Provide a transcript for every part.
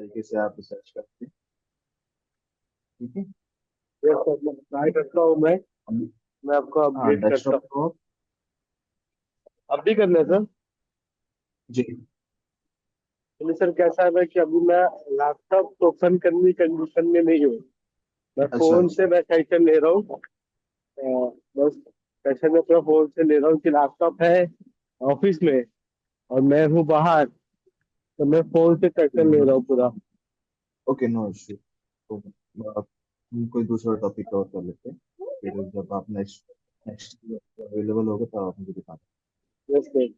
तरीके से आप रिसर्च करते हैं। ठीक है। यस सर, मैं ट्राई करता हूँ। मैं हम- मैं आपको हाँ, अपडेट करता डेस्कटॉप हूँ। को अब भी करना है सर? जी। चलिए सर, कैसा है ना कि अभी मैं लैपटॉप ओपन करने की कंडीशन में नहीं हूँ। मैं अच्छा फोन से अच्छा। मैं सेशन ले रहा हूँ। बस सेशन में अपना फोन से ले रहा हूँ कि लैपटॉप है ऑफिस में और मैं हूँ बाहर, तो मैं फोन से सेशन ले रहा हूँ पूरा। Okay, no issue. तो आप हम कोई दूसरा टॉपिक कवर कर लेते हैं, फिर जब आप नेक्स्ट नेक्स्ट अवेलेबल होगा तब आप मुझे दिखाना। Yes sir.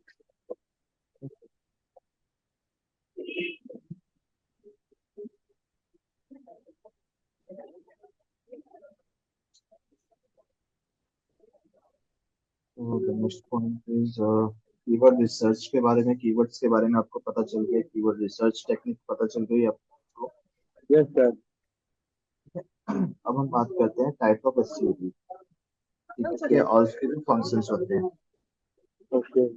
तो the next point is keyword research के बारे में। कीवर्ड्स के बारे में आपको पता चल गया, कीवर्ड रिसर्च टेक्निक पता चल गई आपको। Yes sir. अब हम बात करते हैं टाइप ऑफ एसईओ की। ठीक है, और उसके जो फंक्शंस होते हैं। ओके।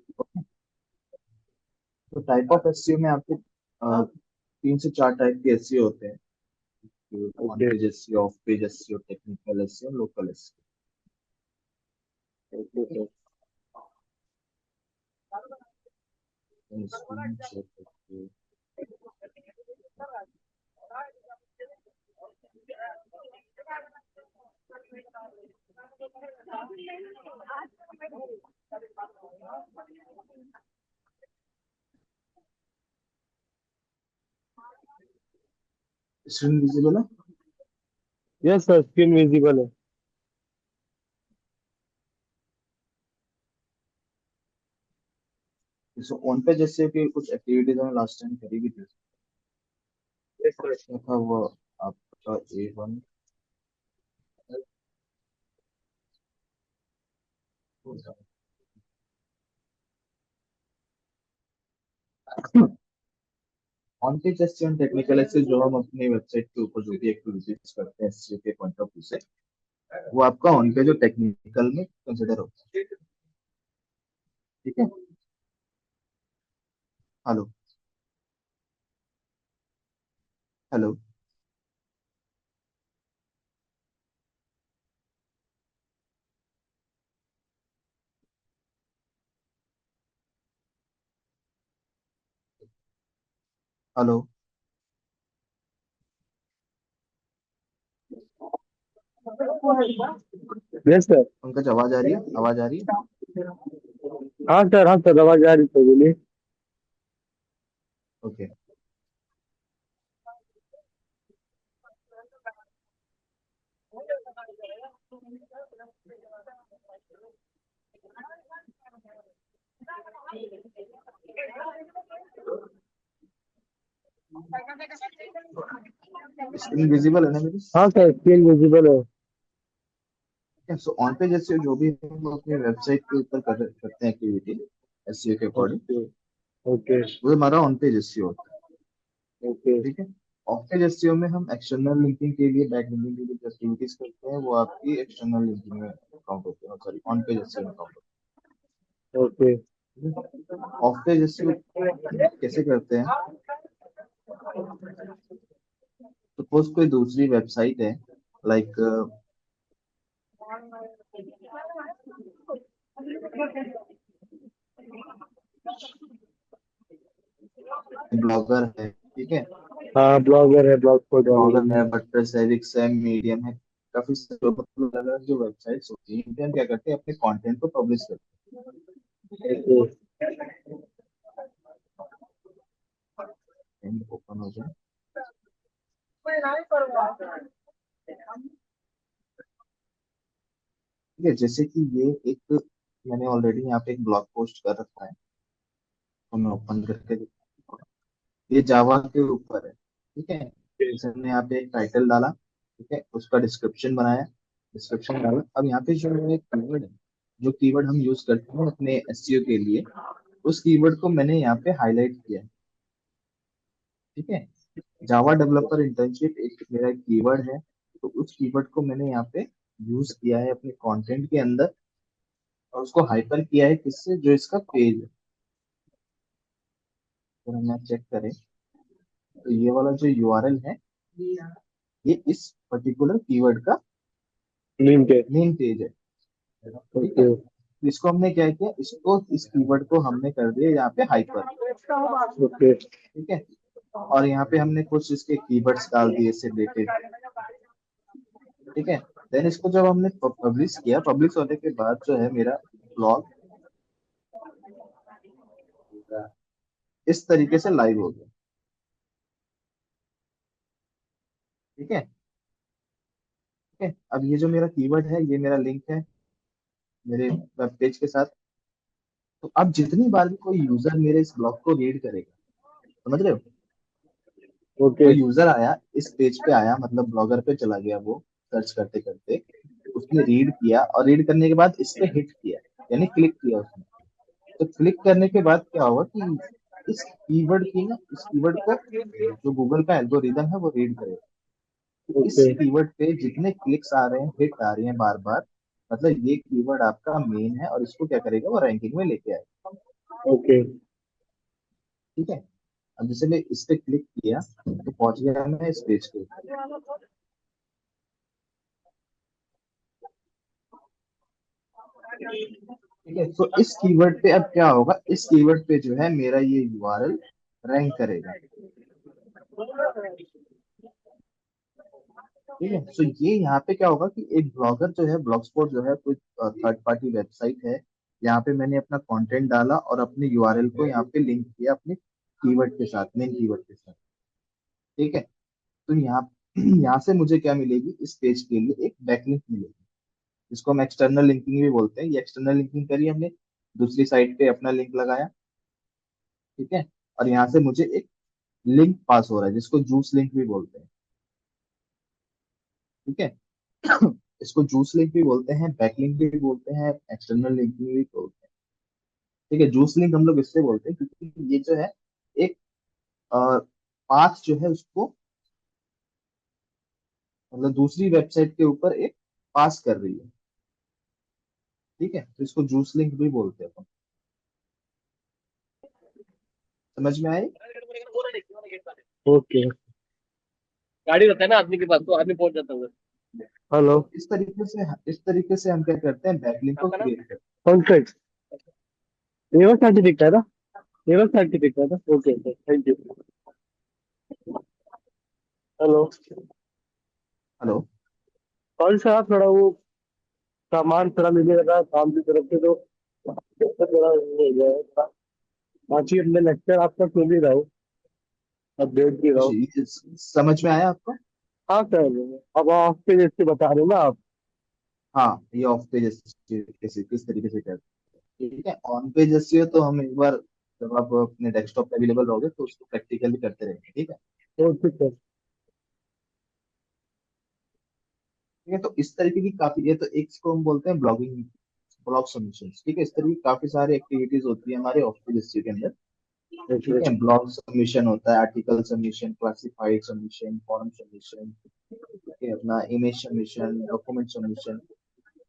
तो टाइप ऑफ एसईओ में आपके 3 से 4 टाइप के एसईओ होते हैं। On okay. Page SEO, of page SEO, technical SEO, local SEO. Okay sir. Screen visible है? यस सर, स्क्रीन विजिबल है। सो ऑन पेज एसईओ की कुछ एक्टिविटीज हमने लास्ट टाइम करी भी थी। Yes sir. क्या था वो? आपका A1। On page SEO and technical SEO जो हम अपनी वेबसाइट के ऊपर जो भी एक्टिविटीज करते हैं एसईओ के पॉइंट ऑफ व्यू से, वो आपका ऑन पेज और टेक्निकल में कंसिडर होता है। ठीक है। Hello. Hello. Hello. Yes sir. Pankaj, आवाज आ रही है? आवाज आ रही है? हाँ सर, हाँ सर, आवाज आ रही है, बोलिए। ओके। स्क्रीन विजिबल है ना मेरी? हाँ सर, स्क्रीन विजिबल है। सो ऑन पेज एसईओ जो भी हम अपनी वेबसाइट के ऊपर करते हैं एक्टिविटी एसईओ के अकॉर्डिंग, ओके। ओके। वो हमारा ऑन पेज एसईओ होता है। ओके। ठीक है। ऑफ पेज एसईओ में हम एक्सटर्नल लिंकिंग के लिए, बैक लिंकिंग के लिए जो एक्टिविटीज करते हैं वो आपकी एक्सटर्नल लिंकिंग में काउंट होती है, सॉरी ऑन पेज एसईओ में काउंट ओके। होती है। ऑफ पेज एसईओ कैसे करते हैं? सपोज कोई दूसरी वेबसाइट है, लाइक ब्लॉगर है। ठीक है। हाँ, ब्लॉगर है, ब्लॉग कोड वाले ब्लॉगर बंदे। है, वर्डप्रेस है, विक्स है, मीडियम है। काफी सारे मतलब अलग अलग जो वेबसाइट्स होती हैं, इनपे हम क्या करते हैं, अपने कंटेंट को पब्लिश करते ओके। हैं। ओपन हो जाए। ठीक है, जैसे कि ये एक, मैंने ऑलरेडी यहाँ पे एक ब्लॉग पोस्ट कर रखा है, तो मैं ओपन करके दिखाता हूँ। ये जावा के ऊपर है। ठीक है। जैसे हमने यहाँ पे एक टाइटल डाला, ठीक है, उसका डिस्क्रिप्शन बनाया, डिस्क्रिप्शन डाला। अब यहाँ पे जो एक कीवर्ड है, जो कीवर्ड हम यूज करते हैं अपने एसईओ के लिए, उस कीवर्ड को मैंने यहाँ पे हाईलाइट किया है। ठीक है। जावा डेवलपर इंटर्नशिप एक मेरा कीवर्ड है, तो उस कीवर्ड को मैंने यहाँ पे यूज किया है अपने कंटेंट के अंदर, और उसको हाइपर किया है किससे, जो इसका पेज है। अगर हम यहाँ चेक करें तो ये वाला जो यूआरएल है, ये इस पर्टिकुलर कीवर्ड का लिंक है। मेन पेज है। ठीक है, ओके। तो इसको हमने क्या किया, इसको इस कीवर्ड को हमने कर दिया यहाँ पे हाइपर। ओके। ठीक है, और यहाँ पे हमने कुछ इसके कीवर्ड्स डाल दिए इससे रिलेटेड। ठीक है, देन इसको जब हमने पब्लिश किया, पब्लिश होने के बाद जो है मेरा ब्लॉग इस तरीके से लाइव हो गया। ठीक है, ठीक है, अब ये जो मेरा कीवर्ड है, ये मेरा लिंक है मेरे वेब पेज के साथ। तो अब जितनी बार भी कोई यूजर मेरे इस ब्लॉग को रीड करेगा, समझ रहे हो, ओके। कोई यूजर आया इस पेज पे आया, मतलब ब्लॉगर पे चला गया वो, सर्च करते करते उसने रीड किया, और रीड करने के बाद इस पे हिट किया, यानी क्लिक किया उसने। तो क्लिक करने के बाद क्या होगा कि इस कीवर्ड को जो गूगल का एल्गोरिदम है वो रीड करेगा। तो इस ओके। कीवर्ड पे जितने क्लिक्स आ रहे हैं, हिट आ रही हैं बार बार, मतलब ये कीवर्ड आपका मेन है, और इसको क्या करेगा, वो रैंकिंग में लेके आएगा। ओके। ठीक है, अब जैसे मैं इस पे क्लिक किया तो पहुंच गया मैं इस पेज के ऊपर। ठीक है, तो इस कीवर्ड पे अब क्या होगा, इस कीवर्ड पे जो है मेरा ये यूआरएल रैंक करेगा। ठीक है, तो ये यहाँ पे क्या होगा कि एक ब्लॉगर जो है, ब्लॉग स्पॉट जो है कोई थर्ड पार्टी वेबसाइट है, यहाँ पे मैंने अपना कंटेंट डाला और अपने यूआरएल को यहाँ पे लिंक किया अपने कीवर्ड के साथ, मेन कीवर्ड के साथ। ठीक है, तो यहाँ यहाँ से मुझे क्या मिलेगी, इस पेज के लिए एक बैकलिंक मिलेगी, जिसको हम एक्सटर्नल लिंकिंग भी बोलते हैं। ये एक्सटर्नल लिंकिंग करी हमने, दूसरी साइट पे अपना लिंक लगाया। ठीक है, और यहाँ से मुझे एक लिंक पास हो रहा है, जिसको जूस लिंक भी बोलते हैं। ठीक है, इसको जूस लिंक भी बोलते हैं, बैकलिंक भी बोलते हैं, एक्सटर्नल लिंकिंग भी बोलते हैं। ठीक है, जूस लिंक हम लोग इससे बोलते हैं क्योंकि ये जो है एक पाथ जो है उसको, मतलब दूसरी वेबसाइट के ऊपर एक पास कर रही है। ठीक है, तो इसको जूस लिंक भी बोलते हैं अपन। समझ में आए? ओके। गाड़ी रहता है ना आदमी के पास, तो आदमी पहुंच जाता है। हेलो। तो इस तरीके से हम क्या करते हैं, बैकलिंक को आपका नाम? क्रिएट करते कॉन्ट्रैक्ट। एवं सर्टिफिकेट है ना? एवं सर्टिफिकेट है ना? Okay okay, thank you. Hello. हैं। हेलो। कौन सा थोड़ा वो सामान थोड़ा मिलने लगा काम की तरफ से, तो उससे थोड़ा वो हो गया है। बाकी अपने लेक्चर आपका सुन ही रहा हूँ, अपडेट भी रहा हूँ। जी, समझ में आया आपको? हाँ सर। अब आप पे जैसे बता रहे हो ना आप। हाँ, ये ऑफ पेज किस तरीके से करते हैं। ठीक है, ऑन पेज एसईओ तो हम एक बार जब आप अपने डेस्कटॉप पे अवेलेबल रहोगे तो उसको प्रैक्टिकली करते रहेंगे। ठीक है, ओके सर। ठीक है, तो इस तरीके की काफी, ये तो एक इसको हम बोलते हैं ब्लॉगिंग, ब्लॉग सबमिशन। ठीक है, इस तरह की काफी सारी एक्टिविटीज होती है हमारे ऑफ पेज एसईओ के अंदर। ओके। ठीक है, ब्लॉग सबमिशन होता है, article submission, classified submission, form submission. ठीक है, अपना इमेज सबमिशन, डॉक्यूमेंट सबमिशन,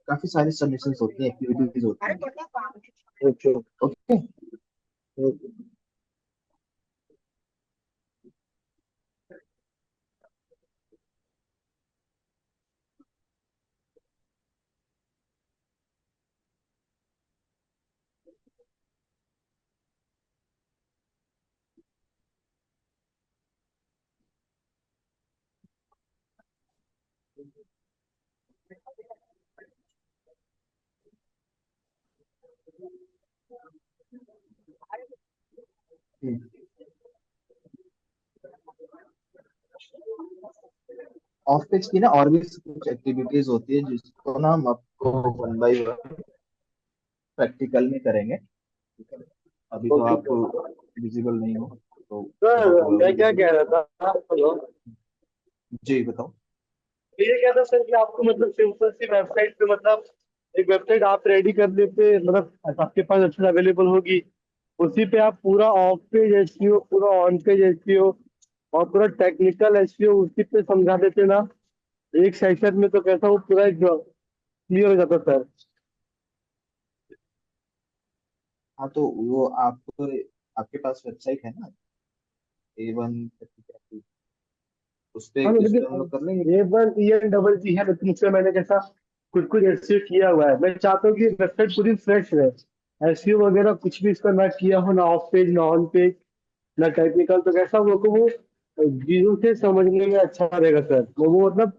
काफी सारी सबमिशन होती हैं, एक्टिविटीज होती हैं। Okay. Okay. Okay. Of page की ना और भी कुछ एक्टिविटीज होती है, जिसको ना हम आपको वन बाय वन प्रैक्टिकल में करेंगे। ठीक है, अभी तो आप ओके विजिबल नहीं हो, तो जब आप सर, मैं क्या विजिबल कह हो। रहा था, हेलो। जी बताओ। ये क्या था सर कि आपको मतलब सिंपल सी वेबसाइट पे, मतलब एक वेबसाइट आप रेडी कर लेते, मतलब आपके पास अच्छी अवेलेबल होगी, उसी पे आप पूरा ऑफ पेज एसईओ, पूरा ऑन पेज एसईओ और पूरा टेक्निकल एसईओ उसी पे समझा देते ना एक सेशन में, तो कैसा वो पूरा क्लियर हो जाता सर। हाँ, तो वो आप, आपके पास वेबसाइट है ना, A1 उस पे हाँ उस पे हम लेकिन लोग कर लेंगे। A1 E N है, लेकिन उससे मैंने कैसा कुछ कुछ एसईओ किया हुआ है। मैं चाहता हूँ कि वेबसाइट पूरी फ्रेश रहे, एसईओ वगैरह कुछ भी इसका ना किया हो, ना ऑफ पेज ना ऑन पेज ना टेक्निकल, तो कैसा लोगों को वो जीरो से समझने में अच्छा रहेगा सर। वो मतलब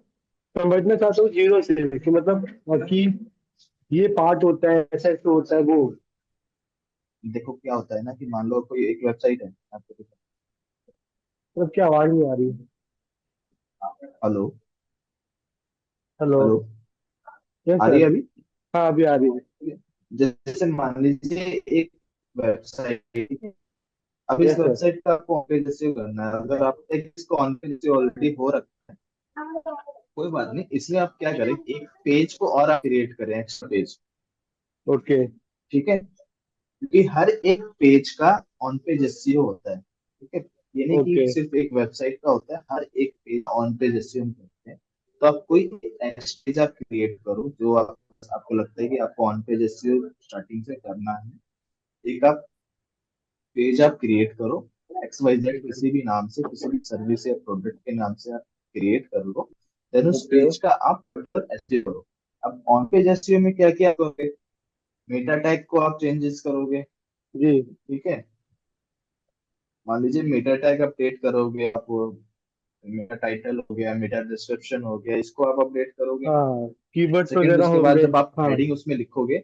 समझना चाहता हूँ जीरो से कि मतलब कि ये पार्ट होता है, ऐसा ऐसा होता है वो। देखो क्या होता है ना कि मान लो कोई एक वेबसाइट है आपको। मतलब क्या आवाज नहीं आ रही है। हेलो। हेलो। हेलो। यस आ रही सर। है अभी? हाँ अभी आ रही है। जैसे मान लीजिए एक वेबसाइट, अब इस यस सर। वेबसाइट का आपको ऑन पेज जैसे करना है, अगर आप एक इसको ऑन पेज जैसे ऑलरेडी हो रखा है, कोई बात नहीं, इसलिए आप क्या करें, एक पेज को और आप क्रिएट करें, एक्स्ट्रा पेज। ओके। ठीक है, क्योंकि हर एक पेज का ऑन पेज एसईओ होता है। ठीक है, ये नहीं ओके। कि सिर्फ एक वेबसाइट का होता है, हर एक पेज ऑन पेज एसईओ हम करते हैं। तो आप कोई नेक्स्ट पेज आप क्रिएट करो जो आपको लगता है कि आपको ऑन पेज एसईओ स्टार्टिंग से करना है। एक आप पेज आप क्रिएट करो, एक्स वाई जेड किसी भी नाम से, किसी भी सर्विस या प्रोडक्ट के नाम से आप क्रिएट कर लो। देन उस ओके। पेज का आप एसईओ करो। अब ऑन पेज एसईओ में क्या क्या करोगे, मेटा टैग को आप चेंजेस करोगे। जी। ठीक है, मान लीजिए मेटा टैग अपडेट करोगे आप, मेटा टाइटल हो गया, मेटा डिस्क्रिप्शन हो गया, इसको आप अपडेट करोगे। हाँ कीवर्ड्स सेकंड, वगैरह उसके बाद होंगे। जब आप हाँ। हेडिंग उसमें लिखोगे,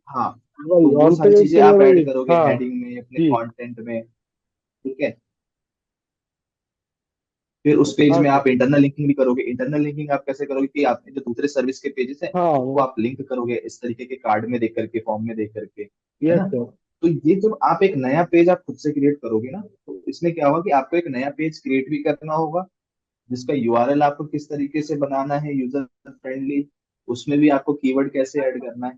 हाँ, तो वही वो ऑन सारी पेज चीजें के लिए आप वही। ऐड करोगे हाँ। हेडिंग में, अपने जी। कंटेंट में। ठीक है, फिर उस पेज हाँ में सर। आप इंटरनल लिंकिंग भी करोगे। इंटरनल लिंकिंग आप कैसे करोगे कि आपने जो दूसरे सर्विस के पेजेस हैं हाँ। उनको आप लिंक करोगे इस तरीके के कार्ड में देख करके, फॉर्म में देख करके, है यस ना। सर। तो ये जब आप एक नया पेज आप खुद से क्रिएट करोगे ना, तो इसमें क्या होगा कि आपको एक नया पेज क्रिएट भी करना होगा, जिसका यूआरएल आपको किस तरीके से बनाना है यूजर फ्रेंडली, उसमें भी आपको कीवर्ड कैसे ऐड करना है।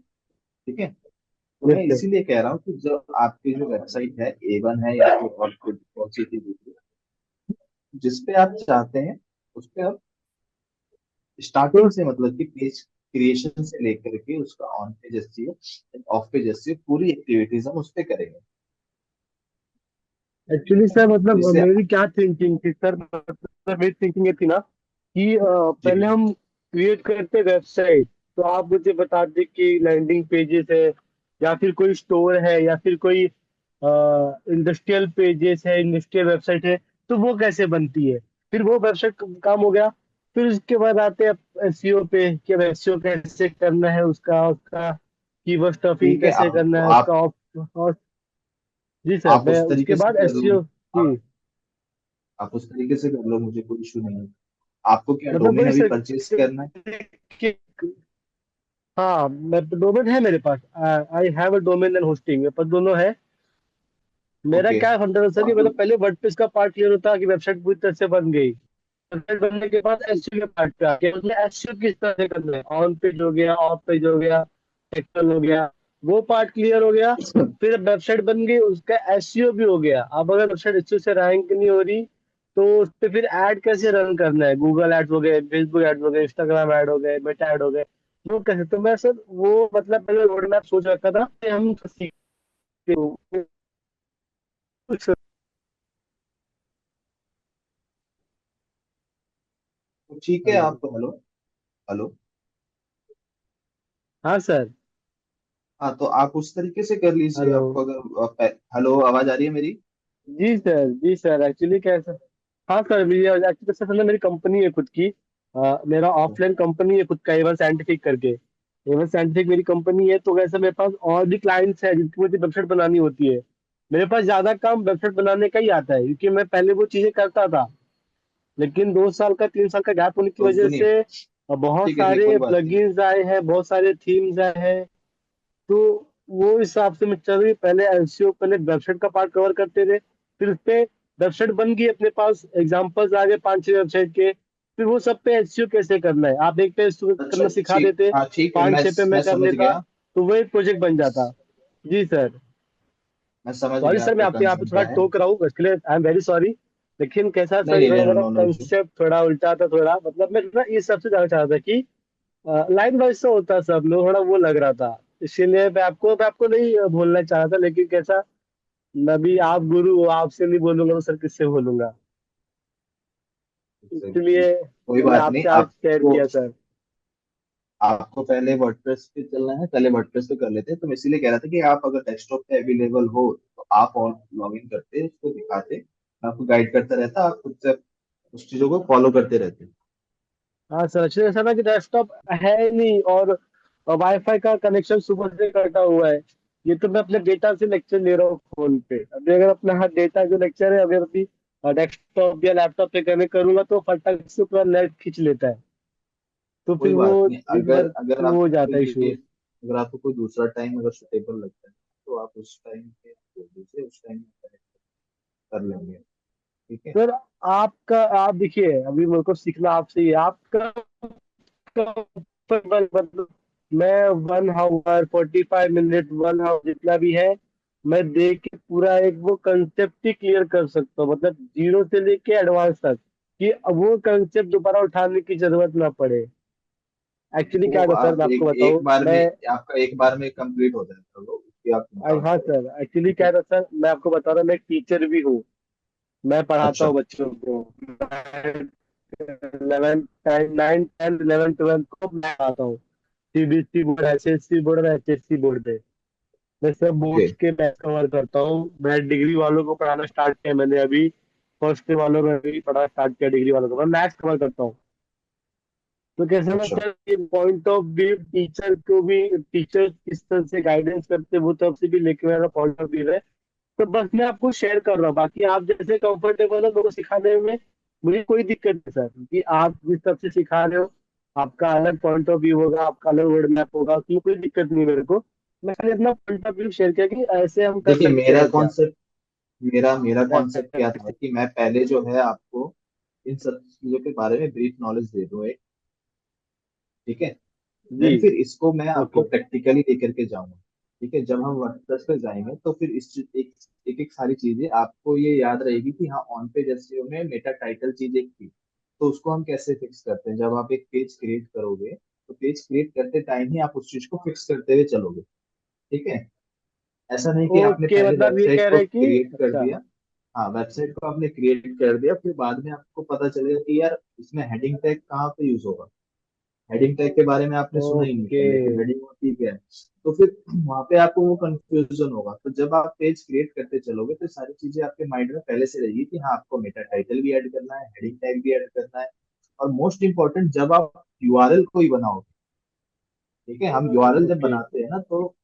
ठीक है, तो यस मैं सर। इसीलिए कह रहा हूँ कि जो आपकी जो वेबसाइट है A1 है या फिर और कोई कौन सी थी दूसरी, जिस पे आप चाहते हैं उस पे आप तो स्टार्टिंग से, मतलब कि पेज क्रिएशन से लेकर के उसका on page SEO, of page SEO, पूरी एक्टिविटीज हम उस पे करेंगे। एक्चुअली सर मतलब जैसे मेरी क्या थिंकिंग थी सर, मतलब मेरी थिंकिंग ये थी ना कि जी पहले हम क्रिएट करते वेबसाइट, तो आप मुझे बता दें कि लैंडिंग पेजेस है या फिर कोई स्टोर है या फिर कोई इंडस्ट्रियल पेजेस है, इंडस्ट्रियल वेबसाइट है, तो वो कैसे बनती है। फिर वो वेबसाइट काम हो गया। फिर उसके बाद आते हैं एसईओ पे कि अब एसईओ कैसे करना है, उसका उसका कीवर्ड स्टफिंग ठीक है, कैसे आप करना तो है उसका और जी सर, आप मैं उस उसके तरीके से बाद कर लो। एसईओ। जी। आप उस तरीके से कर लो, मुझे कोई इशू नहीं है। आपको क्या मतलब डोमेन वही अभी सर परचेज करना है? कि हाँ, मैं डोमेन है मेरे पास। I have a domain and hosting, मेरे पास दोनों है। मेरा ओके, क्या फंडा तो सर कि आपको मतलब पहले वर्डप्रेस का पार्ट क्लियर होता कि वेबसाइट पूरी तरह से बन गई। वेबसाइट बनने के बाद एसईओ के पार्ट पे आके मतलब एसईओ किस तरह से करना है, ऑन पेज हो गया, ऑफ पेज हो गया, टेक्निकल हो गया, वो पार्ट क्लियर हो गया। फिर वेबसाइट बन गई, उसका एसईओ भी हो गया। अब अगर वेबसाइट एसईओ से रैंक नहीं हो रही, तो उस पे फिर ऐड कैसे रन करना है, गूगल एड्स हो गए, फेसबुक एड्स हो गए, इंस्टाग्राम ऐड हो गए, मेटा ऐड हो गए, वो कैसे। तो मैं सर वो मतलब पहले रोड मैप सोच रखा था कि हम सीखते हो कुछ। ठीक है, हेलो। आप हेलो, हेलो, हाँ सर। हाँ, तो आप उस तरीके से कर लीजिए। हेलो। आपको अगर हेलो, आवाज आ रही है मेरी? जी सर, जी सर, एक्चुअली कैसा। हाँ सर, मेरी एक्चुअली सर मेरी कंपनी है खुद की। मेरा ऑफलाइन कंपनी है खुद का, एवन साइंटिफिक करके। एवन साइंटिफिक मेरी कंपनी है, तो वैसे मेरे पास और भी क्लाइंट्स हैं जिनकी मुझे वेबसाइट बनानी होती है। मेरे पास ज्यादा काम वेबसाइट बनाने का ही आता है, क्योंकि मैं पहले वो चीजें करता था। लेकिन 2 साल का 3 साल का गैप होने की तो वजह सुनिए, से बहुत ठीक है, ठीक है, सारे कोई बात नहीं। प्लगइन्स आए हैं, बहुत सारे थीम्स आए हैं। तो वो हिसाब से मैं चल रही, पहले एलसीओ, पहले वेबसाइट का पार्ट कवर करते थे। फिर उस पे वेबसाइट बन गई, अपने पास एग्जांपल्स आ गए 5-6 वेबसाइट के। फिर वो सब पे एलसीओ कैसे करना है, आप एक पे अच्छा, करना सिखा ठीक, देते, हाँ, ठीक है, 5-6 पे मैं मैं कर समझ लेता, गया। तो वो एक प्रोजेक्ट बन जाता। जी सर। मैं समझ सॉरी गया सर, मैं आपका आपके यहाँ पे कंसर्न थोड़ा क्या है। टोक रहा हूँ, इसके लिए आई एम वेरी सॉरी। लेकिन कैसा नहीं सर, नहीं थोड़ा नहीं, मेरा नो नो इशू। कंसेप्ट थोड़ा उल्टा था, थोड़ा मतलब मैं थोड़ा इस सबसे जानना चाह रहा था कि लाइन वाइज से होता है सब लोग, थोड़ा वो लग रहा था। इसीलिए मैं आपको नहीं बोलना चाह रहा था, लेकिन कैसा मैं भी, आप गुरु हो, आपसे नहीं बोलूंगा तो सर किससे बोलूंगा। एग्जैक्टली। इसलिए कोई मैंने बात नहीं, आपसे आज शेयर आपको किया सर। आपको पहले वर्डप्रेस पे चलना है, पहले वर्डप्रेस पे कर लेते हैं। तो मैं इसीलिए कह रहा था कि आप अगर डेस्कटॉप पे अवेलेबल हो तो आप और लॉग इन करते, उसको दिखाते, मैं आपको गाइड करता रहता, आप खुद से उस चीजों को फॉलो करते रहते। हाँ सर, एक्चुअली ऐसा ना कि डेस्कटॉप है ही नहीं, और वाईफाई का कनेक्शन सुबह से कटा हुआ है। ये तो मैं अपने डेटा से लेक्चर ले रहा हूँ फोन पे। अभी अगर अपना हाँ डेटा जो लेक्चर है, अगर अभी डेस्कटॉप या लैपटॉप पे कनेक्ट करूंगा तो फटाक से पूरा नेट खींच लेता है। तो फिर कोई वो बात नहीं, दिन अगर भर अगर वो हो आपको जाता है ये इशू। अगर आपको कोई दूसरा टाइम अगर सुटेबल लगता है तो आप उस टाइम पे बोल दीजिए, उस टाइम कर लेंगे। ठीक है। सर आपका, आप देखिए अभी मेरे को सीखना आपसे ही है। आपका मतलब मैं 1 आवर 45 मिनट 1 आवर जितना भी है, मैं देख के पूरा एक वो कंसेप्ट ही क्लियर कर सकता हूँ, मतलब जीरो से लेके एडवांस तक, कि अब वो कंसेप्ट दोबारा उठाने की जरूरत ना पड़े। एक्चुअली वो क्या था सर, आप मैं आपको एक एक बताऊं, बार में, मैं आपका एक बार में कंप्लीट हो जाएगा वो, उसकी आप चिंता मत हाँ करो। सर, एक्चुअली ठीक क्या है। था सर, मैं आपको बता रहा हूँ, मैं एक टीचर भी हूँ। मैं पढ़ाता अच्छा। हूँ बच्चों को। 11 9 10 11 12 को मैं पढ़ाता हूँ। सीबीएसई बोर्ड, एसएससी बोर्ड और एचएससी बोर्ड पे मैं सब ओके। बोर्ड्स के मैथ कवर करता हूँ। मैं डिग्री वालों को पढ़ाना स्टार्ट किया मैंने अभी। फर्स्ट ईयर वालों में भी पढ़ाना स्टार्ट किया, डिग्री वालों को मैं मैथ्स कवर करता हूँ। तो कैसे ना अच्छा। Sir, point of view teacher को भी, टीचर किस तरह से गाइडेंस करते हैं वो तरफ से भी लेके मेरा पॉइंट ऑफ व्यू है। तो बस मैं आपको शेयर कर रहा हूँ, बाकी आप जैसे कंफर्टेबल हो मेरे को सिखाने में, मुझे कोई दिक्कत नहीं सर, कि आप जिस तरह से सिखा रहे हो आपका अलग पॉइंट ऑफ व्यू होगा, आपका अलग रोड मैप होगा, उसमें कोई दिक्कत नहीं मेरे को। मैं खाली अपना पॉइंट ऑफ व्यू शेयर किया कि ऐसे हम कर देखिए, सकते मेरा हैं क्या। कॉन्सेप्ट मेरा मेरा कॉन्सेप्ट क्या था ऐसे। कि मैं पहले जो है आपको इन सब चीजों के बारे में ब्रीफ नॉलेज दे दूं एक। ठीक है। जी। देन फिर इसको मैं आपको ओके। प्रैक्टिकली लेकर के जाऊंगा। ठीक है। जब हम वर्कप्लेस पे जाएंगे तो फिर एक एक सारी चीजें आपको ये याद रहेगी कि हाँ, ऑन पे जैसे में मेटा टाइटल चीज एक थी, तो उसको हम कैसे फिक्स करते हैं। जब आप एक पेज क्रिएट करोगे तो पेज क्रिएट करते टाइम ही आप उस चीज को फिक्स करते हुए चलोगे। ठीक है। ऐसा नहीं कि आपने ओके, पहले मतलब ये वेबसाइट कह को रहे हैं कि क्रिएट कर अच्छा। दिया। हाँ, वेबसाइट को आपने क्रिएट कर दिया, फिर बाद में आपको पता चलेगा कि यार इसमें हेडिंग टैग कहाँ पे यूज होगा। हेडिंग टैग के बारे में आपने सुना ही नहीं ओके। पहले कि हेडिंग होती क्या है। तो फिर वहां पे आपको वो कंफ्यूजन होगा। तो जब आप पेज क्रिएट करते चलोगे तो सारी चीजें आपके माइंड में पहले से रहेगी कि हाँ, आपको मेटा टाइटल भी ऐड करना है, हेडिंग टैग भी ऐड करना है। और मोस्ट इंपॉर्टेंट, जब आप यूआरएल कोई बनाओगे, ठीक है, हम यूआरएल जब ओके। बनाते हैं ना, तो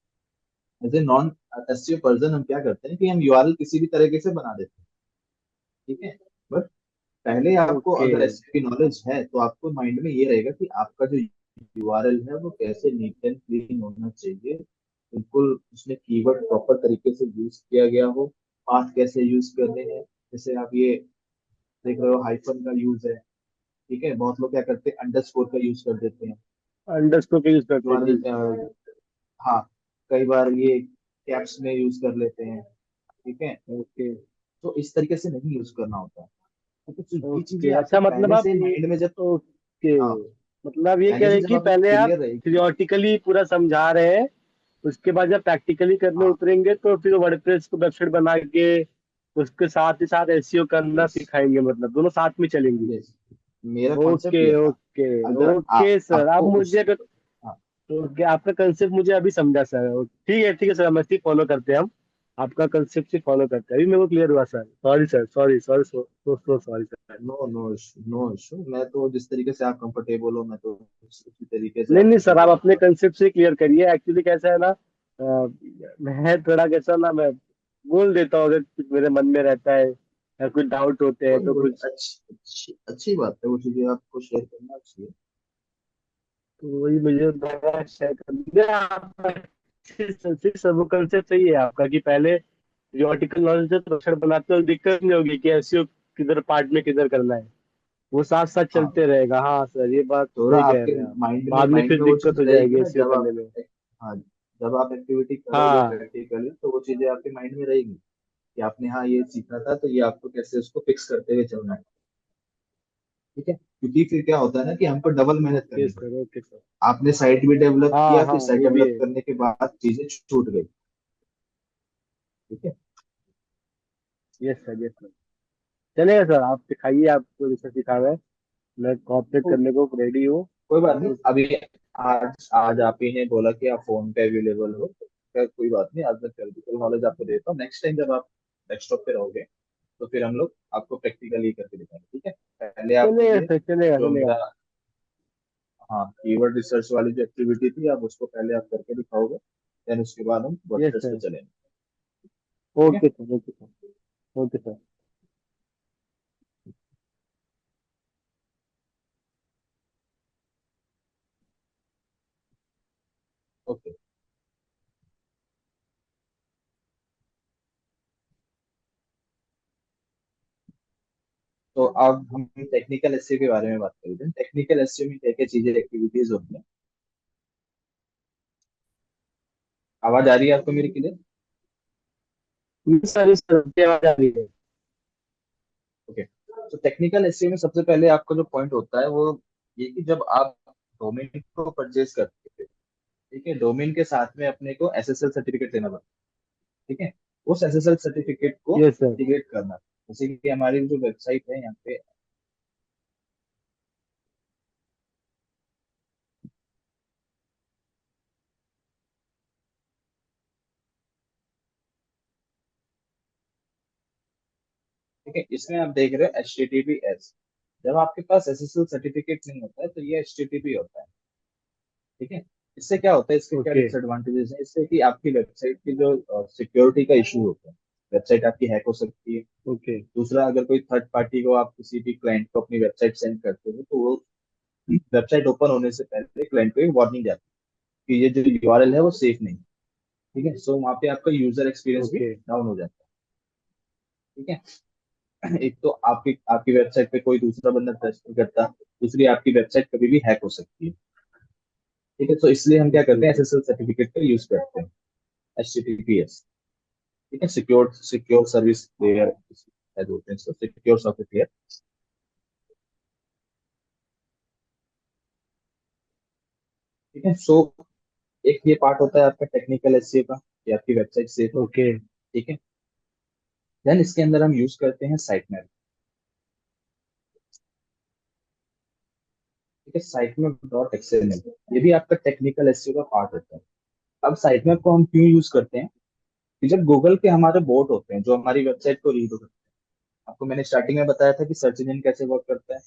as a non SEO person हम क्या करते हैं कि हम यूआरएल किसी भी तरीके से बना देते हैं। ठीक है। बट पहले आपको ओके। अगर एसईओ की नॉलेज है तो आपको माइंड में ये रहेगा कि आपका जो यूआरएल है वो कैसे नीट एंड क्लीन होना चाहिए, बिल्कुल उसमें कीवर्ड प्रॉपर तरीके से यूज किया गया हो, पाथ कैसे यूज करने हैं। जैसे आप ये देख रहे हो, हाइफन का यूज है। ठीक है। बहुत लोग क्या करते हैं, अंडरस्कोर का यूज कर देते हैं अंडरस्कोर के यूज करते हैं यूआरएल। जी। हाँ, कई बार ये कैप्स में यूज कर लेते हैं। ठीक है। ओके। तो इस तरीके से नहीं यूज करना होता है। तो ये चीजें ओके, आपको अच्छा मतलब पहले आप से माइंड में जब, ओके, हाँ, मतलब ये कह पहले रहे से हैं जब कि आपको पहले आप क्लियर रहेगी। थियोरेटिकली पूरा समझा रहे हैं, उसके बाद जब प्रैक्टिकली करने हाँ। उतरेंगे तो फिर वर्डप्रेस को वेबसाइट बना के उसके साथ ही साथ एसईओ करना यस। सिखाएंगे, मतलब दोनों साथ में चलेंगी। यस। मेरा कॉन्सेप्ट ओके ये था। ओके। अगर ओके सर, आप आपको मुझे उस, अगर, हाँ, तो क्या आपका कंसेप्ट मुझे अभी समझा सर। ठीक है ठीक है सर, हम ऐसे ही फॉलो करते हैं हम। आपका कंसेप्ट से फॉलो करते हैं, अभी मेरे को क्लियर हुआ sir. Sorry sir, sorry sorry, so so so sorry sir. No no issue, no issue. मैं तो जिस तरीके से आप कंफर्टेबल हो, मैं तो उसी तरीके से नहीं नहीं आपको सर, आप अपने समझाऊंगा। कंसेप्ट से क्लियर करिए। एक्चुअली कैसा है ना, मैं थोड़ा कैसा ना, मैं बोल देता हूँ अगर कुछ मेरे मन में रहता है या कुछ डाउट होते हैं कोई तो कोई कुछ। अच्छी अच्छी अच्छी बात है, वो चीजें आपको शेयर करना चाहिए। तो वही मुझे लगा शेयर कर दिया आप। सर वो कंसेप्ट सही है आपका, कि पहले जो आर्टिकल नॉलेज है तो अक्षर बनाते हो, दिक्कत नहीं होगी कि एसईओ किधर पार्ट में किधर करना है। वो साथ साथ हाँ, चलते रहेगा। हाँ सर, ये बात थोड़ा सही कह आपके रहे हैं आप। माइंड में बाद में माइंड फिर में वो दिक्कत चीज हो रहेगी जाएगी ना, एसईओ जब करने आप, में। हाँ, जब आप एक्टिविटी करोगे हाँ। प्रैक्टिकली तो वो चीजें आपके माइंड में रहेगी कि आपने हाँ ये सीखा था, तो ये आपको कैसे उसको फिक्स करते हुए चलना है। ठीक है। क्योंकि फिर क्या होता है ना कि हमको डबल मेहनत ओके करनी पड़ती सर, ओके सर। है। आपने साइट भी डेवलप हाँ किया, हाँ, फिर साइट ये भी डेवलप है। करने के बाद चीजें छूट गई। ठीक है। Yes sir, yes sir. चलेगा सर, आप सिखाइए, आपको जैसे सिखाना है, मैं कॉपरेट तो करने को रेडी हूँ। कोई बात नहीं, तो अभी आज आज आप ही ने बोला कि आप फोन पे अवेलेबल हो, तो खैर कोई बात नहीं, आज मैं थ्योरेटिकल नॉलेज आपको देता हूँ। नेक्स्ट टाइम जब आप डेस्कटॉप पे रहोगे तो फिर हम लोग आपको प्रैक्टिकली करके दिखाएंगे, ठीक है। पहले आप चलेगा ये सर, चलेगा जो चलेगा। मेरा, हाँ, कीवर्ड रिसर्च वाली जो एक्टिविटी थी, आप उसको पहले आप करके दिखाओगे, देन उसके बाद हम यस वर्डप्रेस पे सर। चलेंगे। ठीक है। Okay sir, okay sir, okay sir. Okay. तो अब हम टेक्निकल एसईओ के बारे में बात करते हैं। टेक्निकल एसईओ में क्या क्या चीजें, एक्टिविटीज होती हैं। आवाज आ रही है आपको मेरी क्लियर? यस सर, आपकी आवाज आ रही है। ओके। तो टेक्निकल एसईओ में सबसे पहले आपका जो पॉइंट होता है वो ये कि जब आप डोमेन को परचेज करते हैं, ठीक है, डोमेन के साथ में अपने को एसएसएल सर्टिफिकेट लेना पड़ता है, ठीक है। उस एसएसएल सर्टिफिकेट को यस सर। इंटीग्रेट करना, जैसे कि हमारी जो वेबसाइट है यहाँ पे, ठीक है, इसमें आप देख रहे हो HTTPS। जब आपके पास एसएसएल सर्टिफिकेट नहीं होता है तो ये HTTP होता है, ठीक है। इससे क्या होता है, इसके क्या ओके डिसएडवांटेजेस हैं, इससे कि आपकी वेबसाइट की जो सिक्योरिटी का इशू होता है, वेबसाइट आपकी हैक हो सकती है। ओके दूसरा, अगर कोई थर्ड पार्टी को आप किसी भी क्लाइंट को अपनी वेबसाइट सेंड करते हो तो वो वेबसाइट ओपन होने से पहले क्लाइंट को एक वार्निंग जाती है कि ये जो यूआरएल है वो सेफ नहीं, ठीक है। सो वहाँ पे आपका यूजर एक्सपीरियंस भी ओके डाउन हो जाता है, ठीक है। एक तो आपकी आपकी वेबसाइट पे कोई दूसरा बंदा ट्रस्ट नहीं करता, दूसरी आपकी वेबसाइट कभी भी हैक हो सकती है, ठीक है। तो इसलिए हम क्या ओके करते हैं, ओके एसएसएल सर्टिफिकेट का यूज करते हैं, HTTPS, ठीक है, सिक्योर सिक्योर सर्विस लेयर है, बोलते हैं इसको सिक्योर सॉकेट लेयर, ठीक है। सो एक ये पार्ट होता है आपका टेक्निकल एसईओ का कि आपकी वेबसाइट सेफ हो, ओके ठीक है। देन इसके अंदर हम यूज करते हैं साइट मैप, ठीक है। साइट मैप डॉट एक्सएमएल, ये भी आपका टेक्निकल एसईओ का पार्ट होता है। अब साइट मैप को हम क्यों यूज करते हैं कि जब गूगल के हमारे बोट होते हैं जो हमारी वेबसाइट को रीड करते हैं, आपको मैंने स्टार्टिंग में बताया था कि सर्च इंजन कैसे वर्क करता है,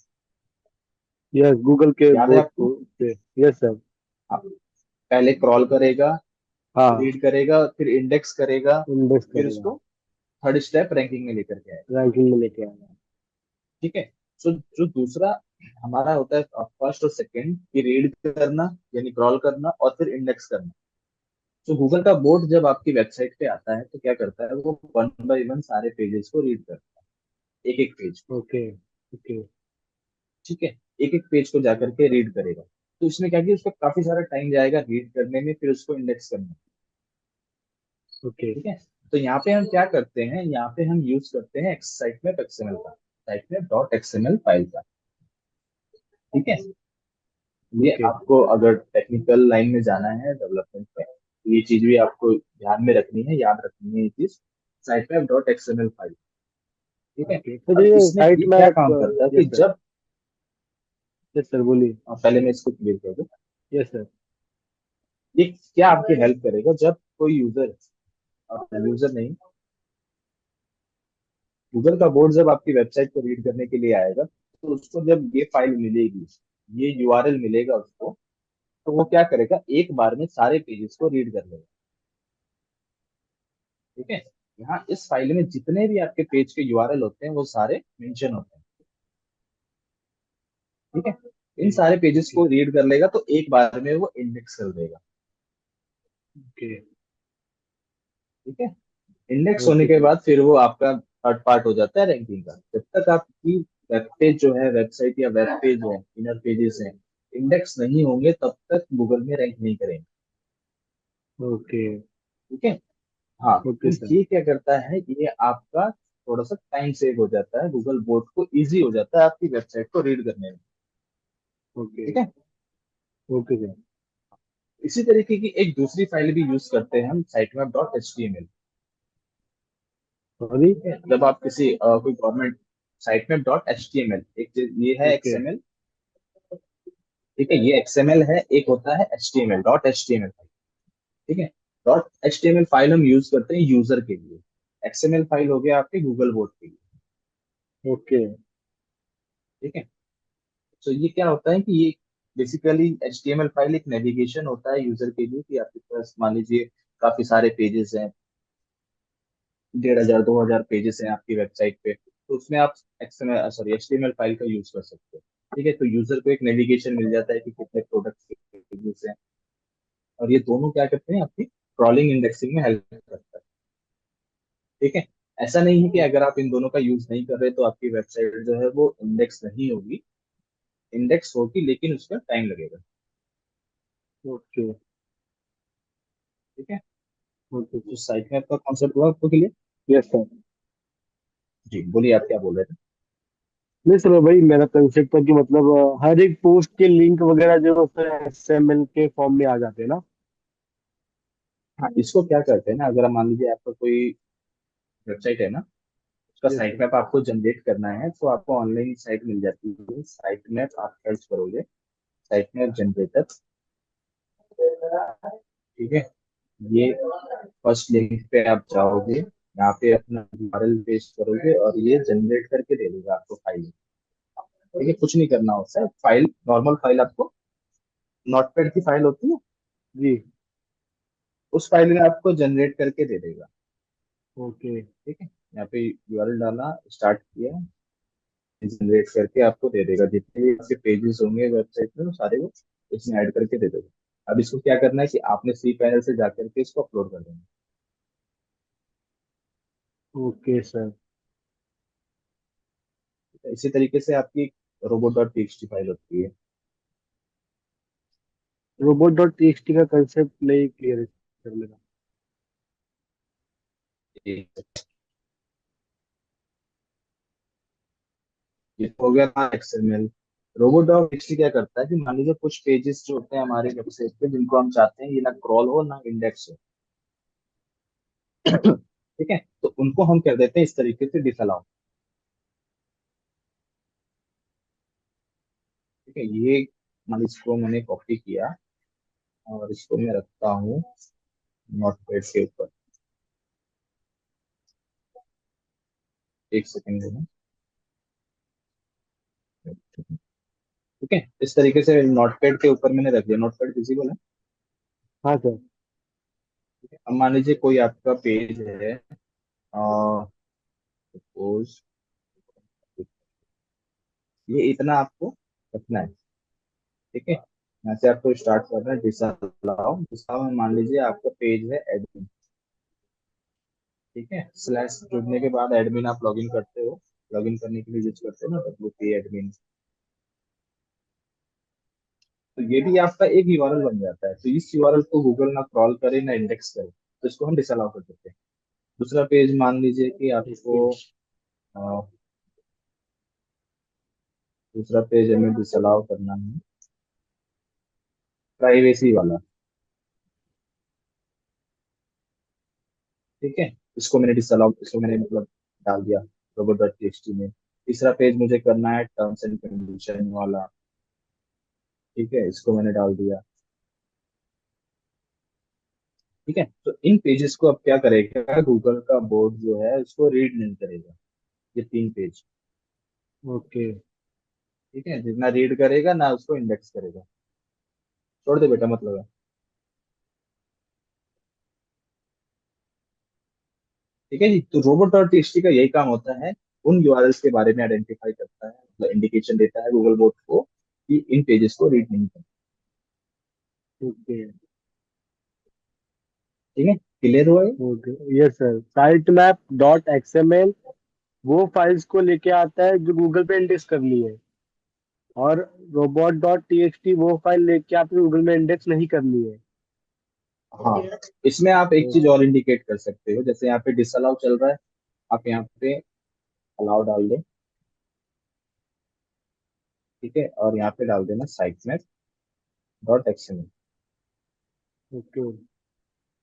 यस, गूगल के याद है बोर्ड आपको? को पे। Yes sir. आप पहले क्रॉल करेगा, हाँ, रीड करेगा, फिर इंडेक्स करेगा, इंडेक्स फिर करेगा, उसको थर्ड स्टेप रैंकिंग में लेकर के आएगा, रैंकिंग में लेके आएगा। ठीक है। सो जो दूसरा हमारा होता है फर्स्ट और सेकंड, कि रीड करना यानी क्रॉल करना और फिर इंडेक्स करना। तो गूगल का बोर्ड जब आपकी वेबसाइट पे आता है तो क्या करता है, वो वन बाय वन सारे पेजेस को रीड करता है, एक एक पेज, ओके ओके ठीक है, एक एक पेज को जाकर के रीड करेगा। तो इसमें क्या कि उसका काफी सारा टाइम जाएगा रीड करने में, फिर उसको इंडेक्स करने में, ओके ठीक है। तो यहाँ पे हम क्या करते हैं, यहाँ पे हम यूज करते हैं साइट मैप एक्सएमएल का, site map dot XML file का, ठीक है। ये ओके आपको अगर टेक्निकल लाइन में जाना है डेवलपमेंट में, तो ये चीज भी आपको ध्यान में रखनी है, याद रखनी है ये चीज, site map dot XML file, ठीक है। ओके। तो अब ये इसमें साइट ये क्या मैप। काम करता है कि यस सर, जब, यस सर, बोलिए। पहले मैं इसको क्लियर कर दूं, यस सर। ये क्या आपकी हेल्प करेगा जब कोई यूजर, यूजर नहीं, गूगल का बोर्ड जब आपकी वेबसाइट को रीड करने के लिए आएगा तो उसको जब ये फाइल मिलेगी, ये यूआरएल मिलेगा उसको, तो वो क्या करेगा, एक बार में सारे पेजेस को रीड कर लेगा, ठीक है। यहाँ इस फाइल में जितने भी आपके पेज के यूआरएल होते हैं वो सारे मेंशन होते हैं, ठीक है। इन ओके सारे पेजेस ओके को रीड कर लेगा तो एक बार में वो इंडेक्स कर देगा, ओके ठीक है। इंडेक्स होने ओके के सर। बाद फिर वो आपका थर्ड पार्ट हो जाता है रैंकिंग का। जब तक आपकी वेब पेज जो है, वेबसाइट या वेब पेज है, इनर पेजेस हैं, इंडेक्स नहीं होंगे तब तक गूगल में रैंक नहीं करेंगे, ओके ठीक है। हाँ, तो ओके सर। ये क्या करता है, ये आपका थोड़ा सा टाइम सेव हो जाता है, गूगल बोर्ड को इजी हो जाता है आपकी वेबसाइट को रीड करने में, ओके ठीक है। Okay sir. इसी तरीके की एक दूसरी फाइल भी यूज करते हैं हम, sitemap dot H T M L, sorry. ठीक है, जब आप किसी कोई गवर्नमेंट साइट में dot H T M L, ये है ओके। एक्सएमएल। ठीक है, ये एक्सएमएल है, एक होता है H T M L, dot H T M L. ठीक है, dot H T M L file हम यूज करते हैं यूजर के लिए। एक्सएमएल फाइल हो गया आपके गूगल बोर्ड के लिए। ओके। ठीक है, तो ये क्या होता है कि ये basically H T M L file एक नेविगेशन होता है यूजर के लिए, कि आपके पास मान लीजिए काफी सारे पेजेस हैं, 1,500 2,000 पेजेस हैं आपकी वेबसाइट पे, तो उसमें आप XML sorry H T M L file का यूज कर सकते हो। ठीक है, तो यूजर को एक नेविगेशन मिल जाता है कि कितने प्रोडक्ट के पेजेस हैं, और ये दोनों क्या करते हैं, आपकी क्रॉलिंग इंडेक्सिंग में हेल्प करता है। ठीक है, ऐसा नहीं है कि अगर आप इन दोनों का यूज नहीं कर रहे तो आपकी वेबसाइट जो है वो इंडेक्स नहीं होगी। इंडेक्स होगी, लेकिन उसका टाइम लगेगा। ओके। ठीक है, ओके। तो साइट मैप का कॉन्सेप्ट हुआ आपको क्लियर? Yes sir. जी बोलिए, आप क्या बोल रहे थे? नहीं सर, भाई मेरा कंसेप्ट था कि मतलब हर एक पोस्ट के लिंक वगैरह जो सर XML के फॉर्म में आ जाते हैं ना। हाँ, इसको क्या करते हैं ना, अगर मान लीजिए आपका कोई वेबसाइट है ना, उसका यस साइट सर। मैप आपको जनरेट करना है, तो आपको ऑनलाइन साइट मिल जाती है, साइट मैप आप सर्च करोगे, साइट मैप जनरेटर। ठीक है, ये फर्स्ट लिंक पे आप जाओगे, यहाँ पे अपना यूआरएल पेस्ट करोगे और ये जनरेट करके दे देगा आपको फाइल। ठीक है, कुछ नहीं करना होता है, फाइल नॉर्मल फाइल आपको, नोटपैड की फाइल होती है, जी। उस फाइल में आपको जनरेट करके दे देगा। ओके। ठीक है, यहाँ पे यूआरएल डाला, स्टार्ट किया, जनरेट करके आपको दे देगा, जितने भी आपके पेजेस होंगे वेबसाइट में वो सारे वो इसमें ऐड करके दे देगा। अब इसको क्या करना है कि आपने सी पैनल से जाकर के इसको अपलोड कर देना ओके सर। है। इसी तरीके से आपकी रोबोट डॉट टीएक्सटी फाइल होती है। robot.txt का कंसेप्ट नहीं क्लियर है सर मेरा। ये तो हो गया ना एक्सएमएल। रोबोट डॉट टीएक्सटी क्या करता है कि मान लीजिए कुछ पेजेस जो होते हैं हमारे वेबसाइट पे, जिनको हम चाहते हैं ये ना क्रॉल हो ना इंडेक्स हो। ठीक है, तो उनको हम कर देते हैं इस तरीके से डिसअलाउ। ठीक है, ये मान लीजिए इसको मैंने कॉपी किया और इसको मैं रखता हूँ नोटपैड के ऊपर। एक सेकंड देना। ठीक है, इस तरीके से नोटपैड के ऊपर मैंने रख दिया, नोटपैड विजिबल है। हाँ सर। ठीक है, अब मान लीजिए कोई आपका पेज है, सपोज ये इतना आपको रखना है। ठीक है, यहाँ से आपको स्टार्ट करना है डिसअलाउ। डिसअलाउ में मान लीजिए आपका पेज है एडमिन। ठीक है, स्लैश जुड़ने के बाद एडमिन आप लॉगिन करते हो, लॉगिन करने के लिए यूज करते हो ना WP एडमिन। तो ये भी आपका एक यूआरएल बन जाता है, तो इस यूआरएल को गूगल ना क्रॉल करे ना इंडेक्स करे, तो इसको हम डिसअलाउ कर देते हैं। दूसरा पेज मान लीजिए कि आपको ओके। अ, दूसरा पेज हमें डिसअलाउ करना है, प्राइवेसी वाला। ठीक है, इसको मैंने डिसअलाउ, इसको मैंने मतलब डाल दिया रोबोट डॉट टीएक्सटी में। तीसरा पेज मुझे करना है टर्म्स एंड कंडीशन वाला। ठीक है, इसको मैंने डाल दिया। ठीक है, तो इन पेजेस को अब क्या करेगा, गूगल का बोर्ड जो है उसको रीड नहीं करेगा, ये 3 पेज। ओके। ठीक है, जितना रीड करेगा ना उसको इंडेक्स करेगा। छोड़ दे बेटा, मतलब है। ठीक है जी, तो रोबोट डॉट टीएक्सटी का यही काम होता है, उन यूआरएल्स के बारे में आइडेंटिफाई करता है, मतलब इंडिकेशन देता है गूगल बोर्ड को कि इन पेजेस को रीड नहीं करना। ओके। ठीक है, क्लियर हुआ ये? Okay. Yes sir, site map dot XML वो फाइल्स को लेके आता है जो गूगल पे इंडेक्स कर ली है, और robot.txt वो फाइल लेके आपने गूगल में इंडेक्स नहीं कर ली है। हाँ, इसमें आप एक चीज ओके। और इंडिकेट कर सकते हो, जैसे यहाँ पे डिसअलाउ चल रहा है, आप यहाँ पे अलाउ डाल दें। ठीक है, और यहाँ पे डाल देना साइट में डॉट एक्सएमएल। ओके।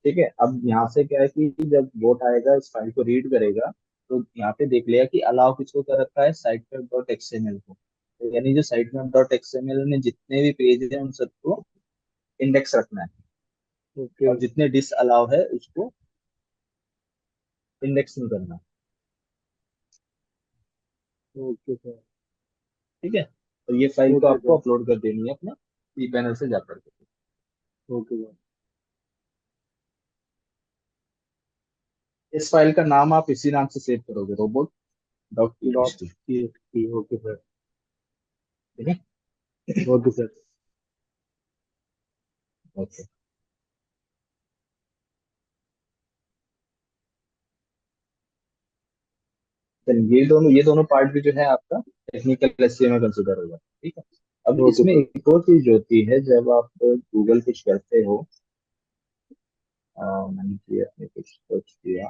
ठीक है, अब यहाँ से क्या है कि जब बोट आएगा इस फाइल को रीड करेगा, तो यहाँ पे देख लिया कि अलाउ किसको कर रखा है, साइट मैप डॉट एक्सएमएल को। तो यानी जो साइट मैप डॉट एक्सएमएल में जितने भी पेज हैं उन सबको इंडेक्स रखना है, ओके और जितने डिस अलाउ है उसको इंडेक्स नहीं करना। Okay sir. ठीक है, तो ये फाइल को ओके आपको सर। अपलोड कर देनी है अपना पैनल से जाकर के। Okay sir. इस फाइल का नाम आप इसी नाम से सेव करोगे, robot dot dot TXT. TXT. Okay sir. ठीक है। Okay sir. ओके। तो ये दोनों पार्ट भी जो है आपका टेक्निकल एसईओ में कंसिडर होगा। ठीक है। अब ओके इसमें सर। एक और चीज होती है, जब आप गूगल कुछ करते हो, मैंने किया, आपने कुछ सर्च किया,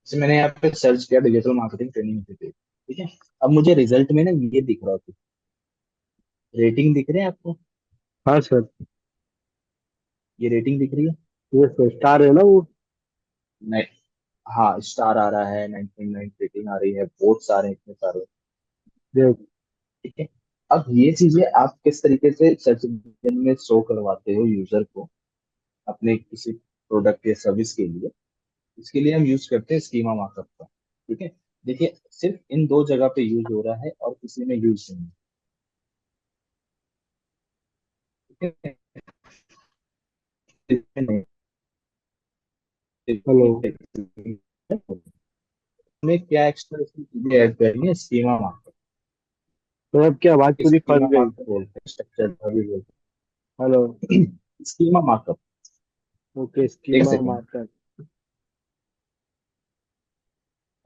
जैसे मैंने यहाँ पे सर्च किया डिजिटल मार्केटिंग ट्रेनिंग इंस्टीट्यूट। ठीक है। अब मुझे रिजल्ट में ना ये दिख रहा है, रेटिंग दिख रहे हैं आपको, हाँ सर। ये रेटिंग दिख रही है। ये सर स्टार है ना वो? नहीं, हाँ स्टार आ रहा है, 9.9 रेटिंग आ रही है, वोट्स आ रहे हैं इतने सारे। ये। ठीक है। अब ये चीजें आप किस तरीके से सर्च इंजन में शो करवाते हो यूजर को अपने किसी प्रोडक्ट या सर्विस के लिए, इसके लिए हम यूज करते हैं स्कीमा मार्कअप का। ठीक है। देखिए, सिर्फ इन दो जगह पे यूज हो रहा है और किसी में यूज नहीं है। ठीक है? इसमें नहीं, हेलो। हमें क्या एक्स्ट्रा चीजें ऐड करनी है, स्कीमा मार्कअप। सर आपकी आवाज पूरी फंस स्कीमा गई। मार्कअप बोलते हैं, स्ट्रक्चर भी बोलते हेलो। हैं। Schema markup. ओके एक स्कीमा सेकेंड, मार्कर।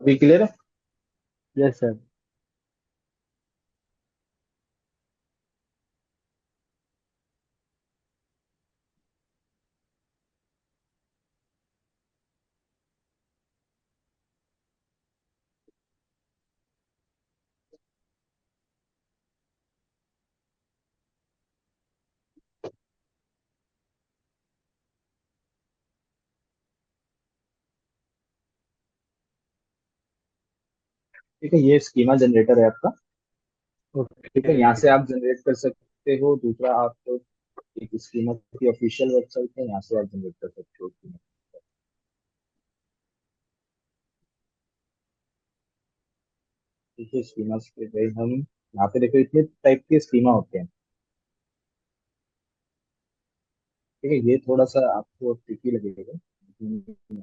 अभी क्लियर है। Yes sir. ठीक है, ये स्कीमा जनरेटर है आपका। ठीक है, ओके। यहाँ से आप जनरेट कर सकते हो। दूसरा, आप एक स्कीमा की ऑफिशियल वेबसाइट है, यहाँ से आप जनरेट कर सकते हो schema। ठीक है, स्कीमा पे गए हम, यहाँ पे देखो इतने टाइप के स्कीमा होते हैं। ठीक है, ये थोड़ा सा आपको ट्रिकी लगेगा, लेकिन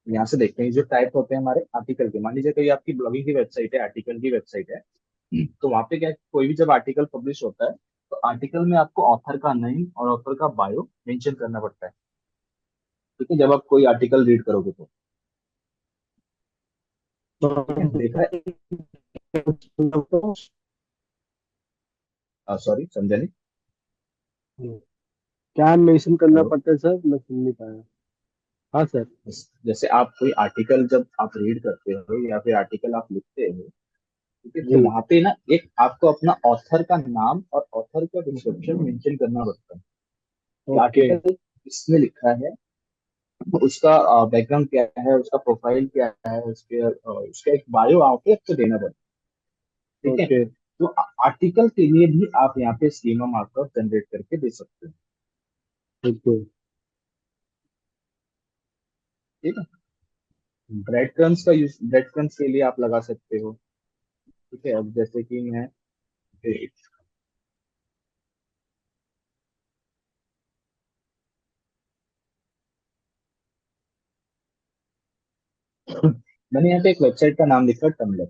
यहाँ से देखते हैं जो टाइप होते हैं हमारे आर्टिकल के। मान लीजिए कोई आपकी ब्लॉगिंग की वेबसाइट है, आर्टिकल की वेबसाइट है, तो वहाँ पे क्या है, कोई भी जब आर्टिकल पब्लिश होता है तो आर्टिकल में आपको ऑथर का नेम और ऑथर का बायो मेंशन करना पड़ता है। ठीक है, जब आप कोई आर्टिकल रीड करोगे तो। ठीक है, देखा है। सॉरी, समझा नहीं। क्या मेंशन करना हेलो। पड़ता है सर, मैं सुन नहीं पाया। हाँ सर। जैसे आप कोई आर्टिकल जब आप रीड करते हो या फिर आर्टिकल आप लिखते हो, ठीक है, तो जी। वहां पे ना एक आपको अपना ऑथर का नाम और ऑथर का डिस्क्रिप्शन मेंशन करना पड़ता है कि ओके। आर्टिकल किसने लिखा है, उसका बैकग्राउंड क्या है, उसका प्रोफाइल क्या है, उसका एक बायो वहाँ पे आपको देना पड़ता है। ठीक है। ओके। तो आर्टिकल के लिए भी आप यहाँ पे स्कीमा मार्कअप जनरेट करके दे सकते हो। ओके। ठीक है। ब्रेड क्रम्स के लिए आप लगा सकते हो। ठीक है, अब जैसे कि मैं मैंने यहाँ पे एक वेबसाइट का नाम लिखा टम्बलर।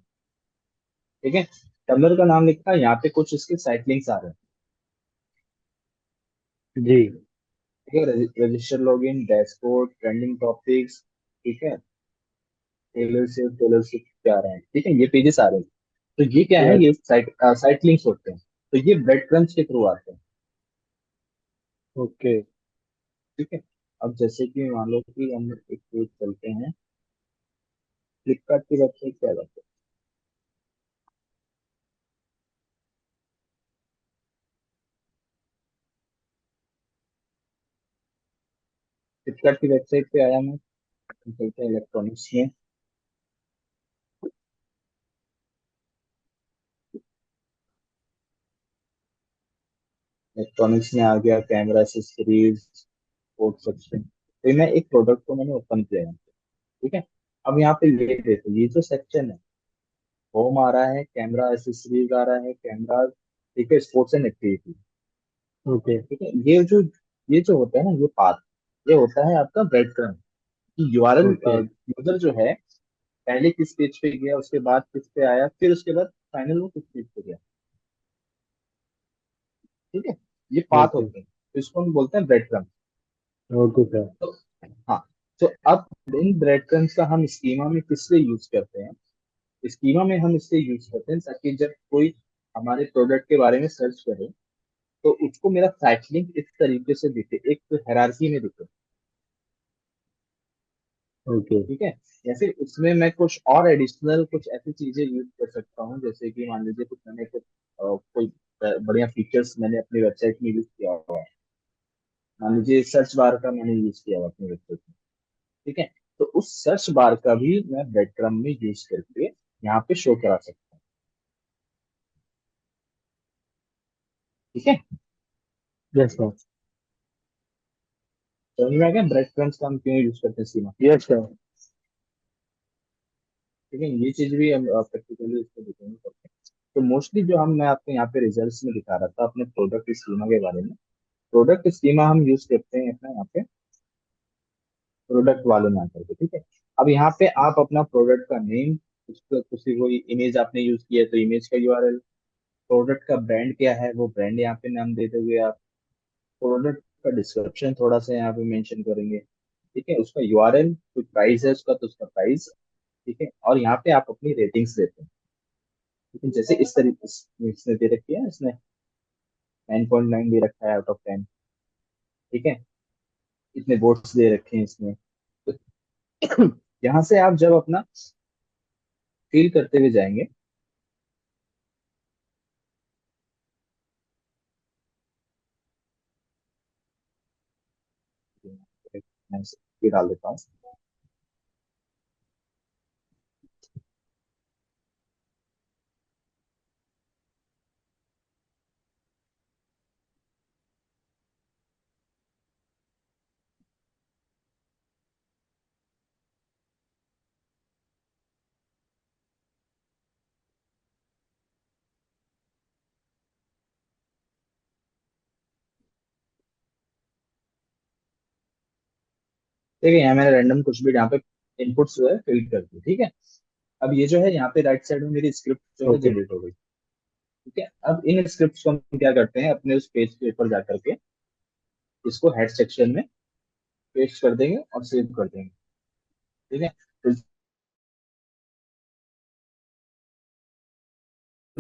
ठीक है, टम्बलर का नाम लिखा, यहाँ पे कुछ इसके साइट लिंक्स आ रहे हैं। जी। ठीक है, register login, dashboard, trending topics. ठीक है, टेलरशिप क्या आ रहे हैं। ठीक है, ये पेजेस आ रहे हैं। तो ये क्या है, यस। ये साइट लिंक्स होते हैं। तो ये ब्रेड क्रम्स के थ्रू आते हैं। ओके। ठीक है। अब जैसे कि मान लो कि हम एक पेज चलते हैं, फ्लिपकार्ट की वेबसाइट पे आ जाते हैं। फ्लिपकार्ट की वेबसाइट पे आया मैं। चलते हैं इलेक्ट्रॉनिक्स में। इलेक्ट्रॉनिक्स में आ गया कैमरा एक्सेसरीज, स्पोर्ट्स सेक्शन। तो मैं एक प्रोडक्ट को मैंने ओपन किया है। ठीक है। अब यहाँ पे ये देखो, ये जो सेक्शन है, होम आ रहा है, कैमरा एक्सेसरीज आ रहा है, कैमरा, ठीक है, स्पोर्ट्स एंड एक्टिविटी। ओके। ठीक है। ये जो होता है ना, ये पाथ, ये होता है आपका ब्रेड क्रम्ब कि यूआरएल। ओके। यूजर जो है पहले किस पेज पे गया, उसके बाद किस पे आया, फिर उसके बाद फाइनल वो किस पेज पे गया। ठीक है। ये पाथ ओके। होते हैं, तो इसको हम बोलते हैं ब्रेड क्रम्ब। Okay sir. तो हाँ, तो अब इन ब्रेड क्रम्स का हम स्कीमा में किस लिए यूज करते हैं। स्कीमा में हम इसलिए यूज करते हैं ताकि जब कोई हमारे प्रोडक्ट के बारे में सर्च करे तो उसको मेरा फैक्ट लिंक इस तरीके से दिखे, एक हायरार्की में दिखे। ओके। ठीक है। या फिर उसमें मैं कुछ और एडिशनल कुछ ऐसी चीजें यूज कर सकता हूँ, जैसे कि मान लीजिए कुछ मैंने कुछ कोई बढ़िया फीचर्स मैंने अपनी वेबसाइट में यूज किया हुआ है। मान लीजिए सर्च बार का मैंने यूज किया हुआ अपनी वेबसाइट में। ठीक है। तो उस सर्च बार का भी मैं ब्रेड क्रम्ब में यूज करके यहाँ पे शो करा सकता हूँ। ठीक है। Yes sir. समझ में आ गया ब्रेड क्रम्स का हम क्यों यूज करते हैं सीमा। Yes sir. ठीक है। ये चीज भी हम प्रैक्टिकली इसको दिखेंगे करके। तो मोस्टली जो हम मैं आपको यहाँ पे रिजल्ट्स में दिखा रहा था अपने प्रोडक्ट स्कीमा के बारे में। प्रोडक्ट स्कीमा हम यूज करते हैं अपना यहाँ पे प्रोडक्ट वालों में आकर के। ठीक है। अब यहाँ पे आप अपना प्रोडक्ट का नेम, उसको किसी कोई इमेज आपने यूज किया है तो इमेज का यूआरएल, प्रोडक्ट का ब्रांड क्या है वो ब्रांड यहाँ पे नाम दे दोगे आप। प्रोडक्ट का डिस्क्रिप्शन थोड़ा सा यहाँ पे मेंशन करेंगे। ठीक है। उसका यूआरएल, कोई प्राइस है उसका तो उसका प्राइस। ठीक है। और यहाँ पे आप अपनी रेटिंग्स देते हैं। ठीक है। जैसे इस तरीके से इसने दे रखी है, इसने 9.9 दे रखा है आउट ऑफ 10। ठीक है। इतने वोट्स दे रखे हैं इसमें। तो यहाँ से आप जब अपना फील करते हुए जाएंगे। मैं ये डाल देता हूँ। ठीक है। यहाँ मैंने रैंडम कुछ भी यहाँ पे इनपुट्स जो है फिल कर दी। ठीक है। अब ये जो है यहाँ पे राइट साइड में मेरी स्क्रिप्ट जो है ओके। जनरेट हो गई। ठीक है। अब इन स्क्रिप्ट्स को हम क्या करते हैं, अपने उस पेज के ऊपर जाकर के इसको हेड सेक्शन में पेस्ट कर देंगे और सेव कर देंगे। ठीक है। तो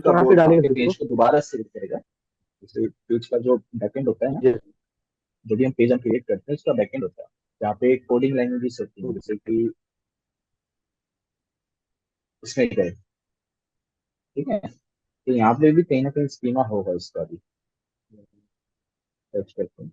का कहाँ पे वो डालेंगे आपके सर इसको? पेज को दोबारा सेव करेगा। जैसे पेज का जो बैकएंड होता है ना, यस। जो भी हम पेज हम क्रिएट करते हैं उसका बैकएंड होता है, जहाँ पे कोडिंग लैंग्वेजेस होती हैं, ओके। जैसे कि उसमें करें। ठीक है। तो यहाँ पे भी कहीं ना कहीं स्कीमा होगा इसका भी। सर्च करते हैं।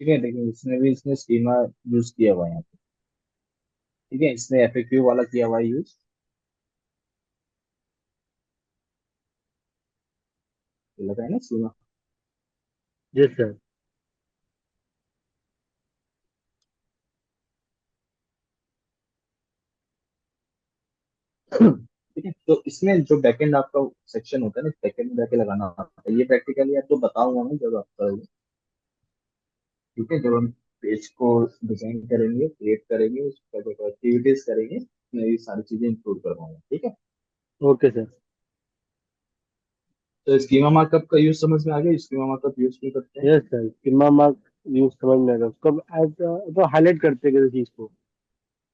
ठीक है। देखिए इसने भी इसने स्कीमा यूज किया हुआ है यहाँ पे। ठीक है। इसने एफएक्यू वाला किया हुआ है यूज। लगा है ना स्कीमा। Yes sir. ठीक है। तो इसमें जो बैकएंड आपका सेक्शन होता है ना, बैकएंड में जाके लगाना होता है, ये प्रैक्टिकली आपको बताऊंगा मैं जब आप करोगे। ठीक है। जब हम पेज को डिजाइन करेंगे, क्रिएट करेंगे, उस पर एक्टिविटीज करेंगे, मैं ये सारी चीजें इंक्लूड करवाऊंगा, ठीक है। Okay sir. तो स्कीमा मार्कअप का यूज समझ में आ गया, स्कीमा मार्कअप यूज क्यों करते हैं। यस सर, कितना मार्क यूज समझ में आएगा उसको, अब तो हाईलाइट करते हैं किसी चीज को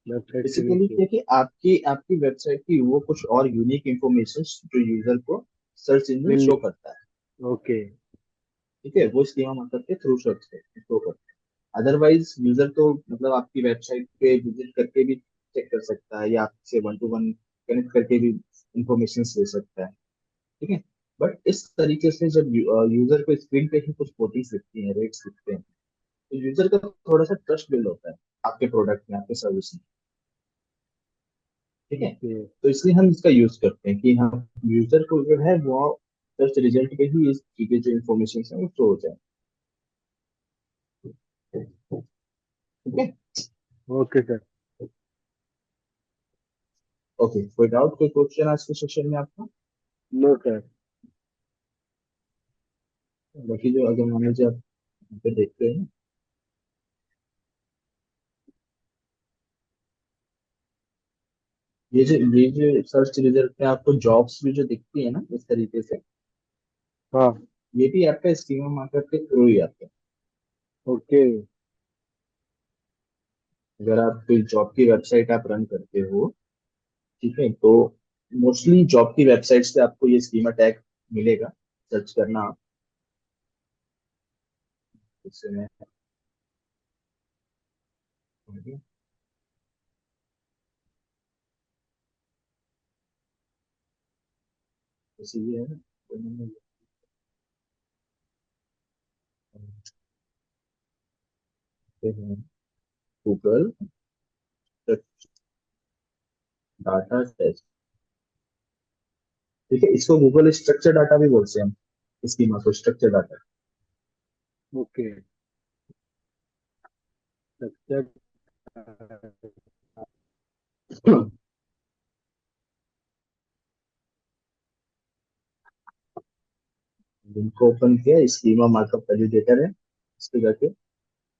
वेबसाइट के बेसिकली नीचे। क्या कि आपकी आपकी वेबसाइट की वो कुछ और यूनिक इंफॉर्मेशन जो यूजर को सर्च इंजन मिल। शो करता है, ओके। ठीक है, वो स्कीमा मार्कअप के थ्रू सर्च शो करता है। अदरवाइज यूजर तो मतलब आपकी वेबसाइट पे विजिट करके भी चेक कर सकता है, या आपसे वन टू वन कनेक्ट करके भी इंफॉर्मेशन ले सकता है, ठीक है। बट इस तरीके से जब यूजर को स्क्रीन पे ही कुछ कोटिंग्स दिखती हैं, रेट्स दिखते हैं, तो यूजर का थोड़ा सा ट्रस्ट बिल्ड होता है आपके प्रोडक्ट में, आपके सर्विस में, ठीक है। ओके। तो इसलिए हम इसका यूज करते हैं कि हम यूजर को जो है वो सर्च रिजल्ट पे ही इस चीजें जो इन्फॉर्मेशन है वो शो हो जाए, ठीक है। Okay sir. ओके, कोई डाउट, कोई क्वेश्चन आज के सेशन में आपका। No sir. बाकी जो अगर मान लीजिए आप यहाँ पे देखते हैं, ये जो सर्च रिजल्ट पे आपको जॉब्स भी जो दिखती है ना इस तरीके से, हाँ। ये भी आपका स्कीमा मार्केट के थ्रू ही आता है। ओके। अगर आप कोई जॉब की वेबसाइट आप रन करते हो, ठीक है, तो मोस्टली जॉब की वेबसाइट्स पे आपको ये स्कीमा टैग मिलेगा, सर्च करना आप। इससे मैं इसीलिए है ना, तो मैंने गूगल डाटा टेस्ट, ठीक है, इसको गूगल स्ट्रक्चर डाटा भी बोलते हैं हम, स्कीमा को structure data. Okay. Structure. Link को ओपन किया, स्कीमा मार्कअप वैलिडेटर है, इस पे जाके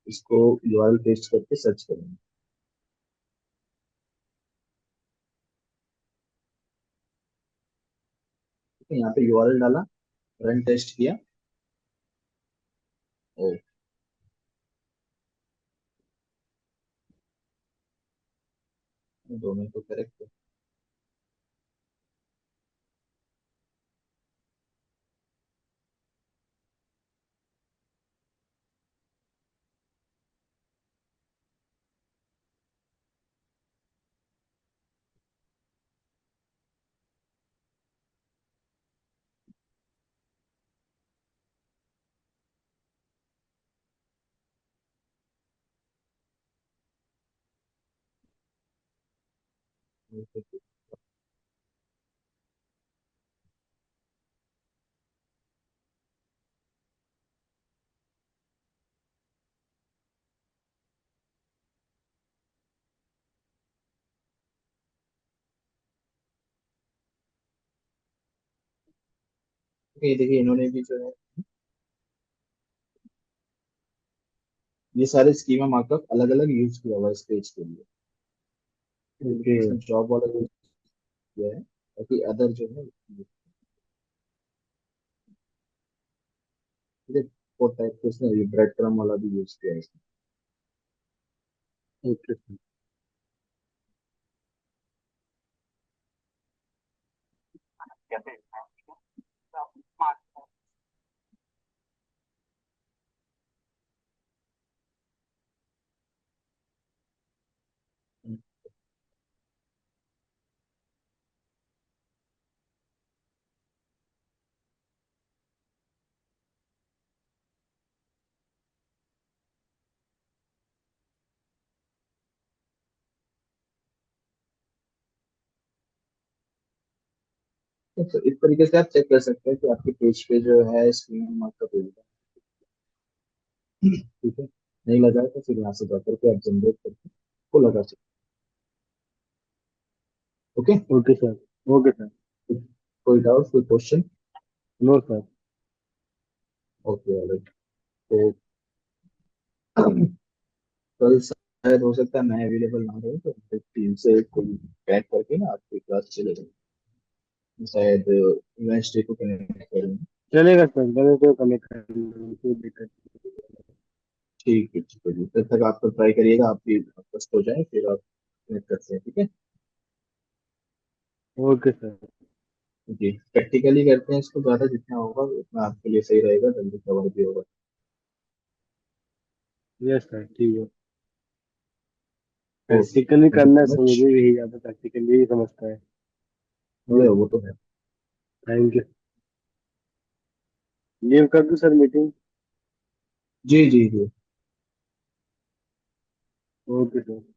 इसको यूआरएल पेस्ट करके सर्च करेंगे, ठीक है। यहाँ पे यूआरएल डाला, रन टेस्ट किया, ओ दोनों तो करेक्ट है। ये देखिए इन्होंने भी जो है ये सारे स्कीमा मार्कअप अलग अलग यूज किया हुआ है इस पेज के लिए, ओके। लेकिन इसमें जॉब वाला यूज किया है ताकि अदर जो है फोर टाइप के इसने ब्रेड क्रम वाला भी यूज किया है इसमें। ओके। तो इस तरीके से आप चेक कर सकते हैं कि आपके पेज पे जो है स्कीमा मार्कअप है, ठीक है। नहीं लगा है तो फिर यहाँ से जाकर के आप जनरेट करके को लगा सकते हैं, okay. Okay sir. Okay sir. कोई डाउट, कोई question. No sir. Okay, alright. तो कल शायद हो सकता है मैं अवेलेबल ना रहूँ, तो फिर टीम से कोई पैक करके ना आपकी क्लास चले जाए, शायद वेंसडे को कनेक्ट करेंगे। चलेगा सर, चलो तो कनेक्ट कर लेंगे, कोई दिक्कत ठीक है जी, तब तक आप तो ट्राई करिएगा, आपकी फर्स्ट हो जाए फिर आप कनेक्ट करते हैं, ठीक है। नहीं। Okay sir. जी, प्रैक्टिकली करते हैं इसको, ज़्यादा जितना होगा उतना आपके लिए सही रहेगा, जल्दी कवर भी होगा। यस सर, ठीक है। ओके, प्रैक्टिकली थैंक यू करना सो है सर, मच। मुझे भी यही आता, प्रैक्टिकली ही समझता है। वो तो है। Thank you. लीव कर दूं सर मीटिंग? जी जी जी। Okay sir.